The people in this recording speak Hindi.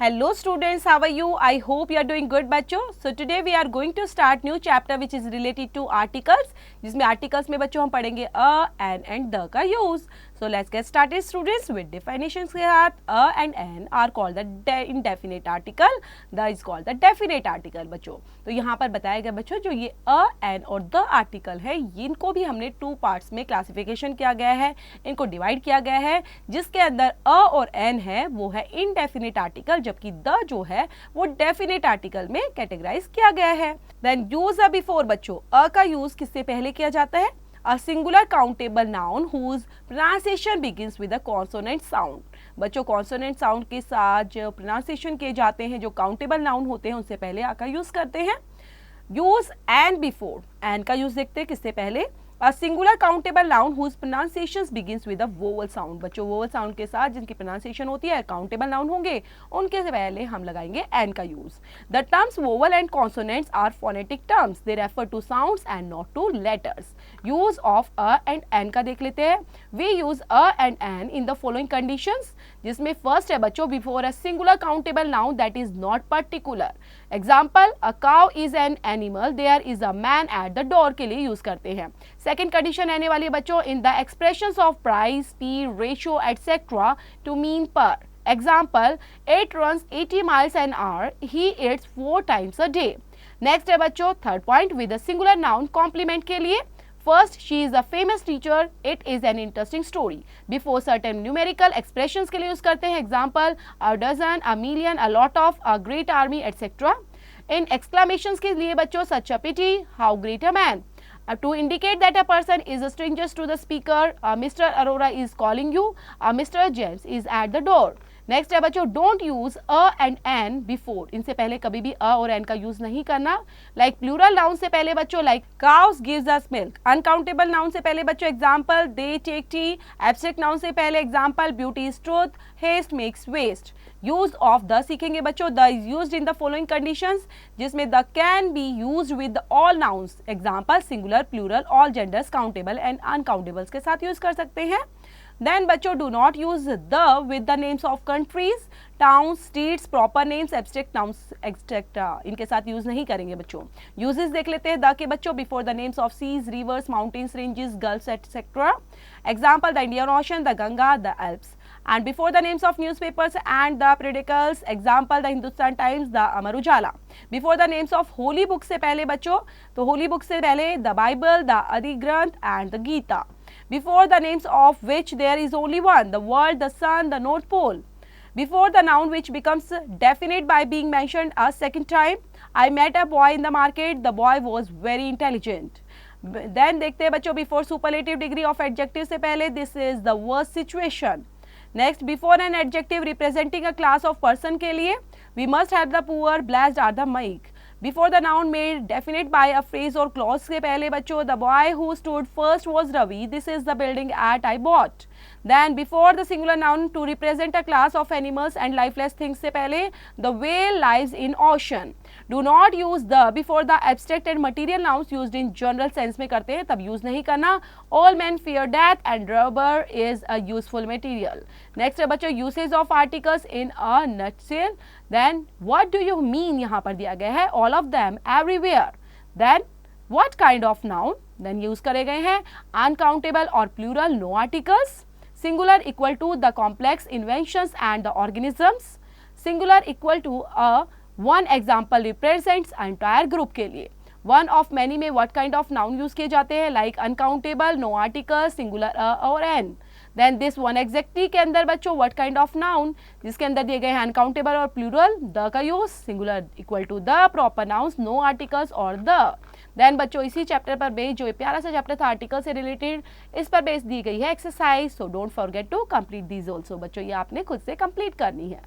Hello students, how are you? I hope you are doing good बच्चों. So today we are going to start new chapter which is related to articles. जिसमें articles में बच्चों हम पढ़ेंगे a, an and the का use. So let's get started students with definitions के साथ. A and an are called the indefinite article. The is called the definite article बच्चों. तो यहाँ पर बताया गया बच्चों जो ये a, an और the article है इनको भी हमने टू पार्ट्स में क्लासिफिकेशन किया गया है. इनको डिवाइड किया गया है जिसके अंदर a और an है वो है indefinite article जबकि द जो है वो डेफिनेट आर्टिकल में कैटेगराइज किया गया है. देन यूज अ बिफोर बच्चों अ का यूज किससे पहले किया जाता है? A singular countable noun whose pronunciation begins with a consonant sound. बच्चों कॉन्सोनेंट साउंड के साथ जो प्रोनाउंसिएशन किए जाते हैं जो काउंटेबल नाउन होते हैं उनसे पहले आ का यूज करते हैं. यूज एन बिफोर एन का यूज देखते हैं किससे पहले? A singular countable noun whose pronunciations begins with a vowel sound. बच्चों vowel sound के साथ जिनकी pronunciation होती है countable noun होंगे उनके से पहले हम लगाएंगे n का use. The terms vowel and consonants are phonetic terms. They refer to sounds and not to letters. Use of a and n का देख लेते हैं. We use a and n in the following conditions. जिसमें first है बच्चों before a singular countable noun that is not particular. Example, a cow is an animal. There is a man at the door के लिए use करते हैं. सेकेंड कंडीशन आने वाली है बच्चों in the expressions of price, speed, ratio etcetera to mean per. Example, it runs 80 miles an hour. He eats 4 times a day. Next है बच्चों third point with a singular noun complement के लिए. First, she is a famous teacher. It is an interesting story. Before certain numerical expressions के लिए यूज करते हैं. Example, a dozen, a million, a lot of, a great army etcetera. In exclamations के लिए बच्चों such a pity, how great a man. To indicate that a person is a stranger to the speaker, Mr. Arora is calling you. Mr. James is at the door. Next है बच्चों don't use a and an before. इनसे पहले कभी भी अ और एन का यूज नहीं करना. लाइक प्लूरल नाउन से पहले बच्चों like cows gives us milk. Uncountable noun से पहले बच्चों example they take tea. Abstract noun से पहले example beauty is truth, haste makes waste. Use of the सीखेंगे बच्चों. The is used in the following conditions जिसमें the can be used with all nouns. Example singular, plural, all genders, countable and uncountables के साथ यूज कर सकते हैं. Then बच्चों do not use the with the names of countries, towns, states, proper names, abstract nouns, etc. इनके साथ यूज नहीं करेंगे बच्चों. यूजेस देख लेते हैं द के बच्चों before the names of seas, rivers, mountains, ranges, gulfs etcetera. Example the Indian Ocean, the Ganga, the Alps. And before the names of newspapers and the periodicals, example the Hindustan Times, the Amar Ujala. Before the names of holy books से पहले बच्चों तो holy books से पहले the Bible, the Adi Granth and the Gita. Before the names of which there is only one, the world, the sun, the North Pole. Before the noun which becomes definite by being mentioned a second time, I met a boy in the market, the boy was very intelligent. Then देखते हैं बच्चों before superlative degree of adjective से पहले this is the worst situation. Next before an adjective representing a class of person के लिए we must have the poor, blessed are the meek. Before the noun made definite by a phrase और क्लॉज के पहले बच्चों the boy who stood first was Ravi, this is the building at I bought. Then before the singular noun to represent a class of animals and lifeless things से पहले the whale lives in ocean. Do not use the before the abstract and material nouns used in general sense में करते हैं तब use नहीं करना. All men fear death and rubber is a useful material. Next है बच्चों usage of articles in a nutshell. Then what do you mean यहाँ पर दिया गया है all of them, everywhere. Then what kind of noun? Then use करे गए हैं uncountable और plural no articles. Singular equal to the complex inventions and the organisms. Singular equal to a one example represents entire group के लिए. One of many में what kind of noun use किए जाते हैं like uncountable, no articles, singular a और n. Then this one exactly के अंदर बच्चों what kind of noun जिसके अंदर दिए गए हैं uncountable और plural the का use. Singular equal to the proper nouns, no articles और the. देन बच्चों इसी चैप्टर पर बेस जो प्यारा सा चैप्टर था आर्टिकल से रिलेटेड इस पर बेस दी गई है exercise. So don't forget to complete these also. बच्चों ये आपने खुद से कंप्लीट करनी है.